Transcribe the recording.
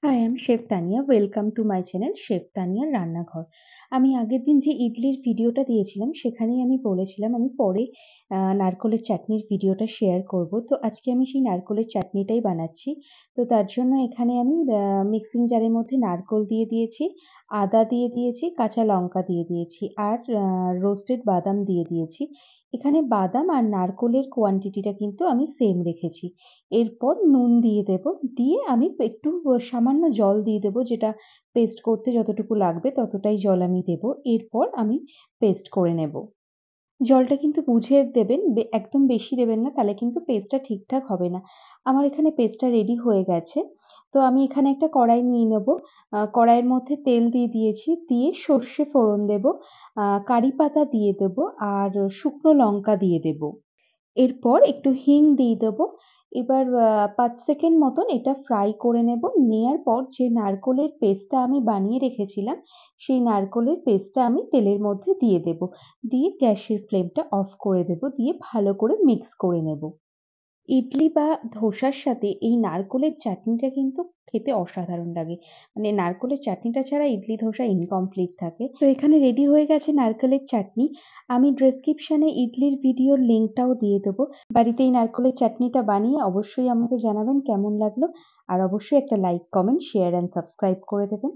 High, I am chef Tania. Welcome to my channel chef তানিয়ার রান্নাঘর। আমি আগের দিন যে ইডলির ভিডিওটা দিয়েছিলাম সেখানেই আমি বলেছিলাম আমি পরে নারকোলের চাটনির ভিডিওটা শেয়ার করব। তো আজকে আমি সেই নারকোলের চাটনিটাই বানাচ্ছি। তো তার জন্য এখানে আমি মিক্সিং জারের মধ্যে নারকোল দিয়ে দিয়েছি, আদা দিয়ে দিয়েছি, কাঁচা লঙ্কা দিয়ে দিয়েছি আর রোস্টেড বাদাম দিয়ে দিয়েছি। এখানে বাদাম আর নারকোলের কোয়ান্টিটিটা কিন্তু আমি সেম রেখেছি। এরপর নুন দিয়ে দেব। দিয়ে আমি একটু সামান্য জল দিয়ে দেব, যেটা পেস্ট করতে যতটুকু লাগবে ততটাই জল আমি দেব। এরপর আমি পেস্ট করে নেব। জলটা কিন্তু বুঝে দেবেন, একদম বেশি দেবেন না, তাহলে কিন্তু পেস্টটা ঠিকঠাক হবে না। আমার এখানে পেস্টটা রেডি হয়ে গেছে। তো আমি এখানে একটা কড়াই নিয়ে নেব। কড়াইয়ের মধ্যে তেল দিয়ে দিয়েছি, দিয়ে সর্ষে ফোড়ন দেব, কারি পাতা দিয়ে দেব আর শুকনো লঙ্কা দিয়ে দেব। এরপর একটু হিং দিয়ে দেবো। এবার ৫ সেকেন্ড মতন এটা ফ্রাই করে নেব। নেয়ার পর যে নারকোলের পেস্টটা আমি বানিয়ে রেখেছিলাম, সেই নারকোলের পেস্টটা আমি তেলের মধ্যে দিয়ে দেব। দিয়ে গ্যাসের ফ্লেমটা অফ করে দেব। দিয়ে ভালো করে মিক্স করে নেব। ইডলি বা ধোসার সাথে এই নারকোলের চাটনিটা কিন্তু খেতে অসাধারণ লাগে। মানে নারকোলের চাটনিটা ছাড়া ইডলি ধোসা ইনকমপ্লিট থাকে। তো এখানে রেডি হয়ে গেছে নারকেলের চাটনি। আমি ডেসক্রিপশনে ইডলির ভিডিওর লিঙ্কটাও দিয়ে দেবো। বাড়িতে এই নারকোলের চাটনিটা বানিয়ে অবশ্যই আমাকে জানাবেন কেমন লাগলো। আর অবশ্যই একটা like, comment, share and subscribe করে দেবেন।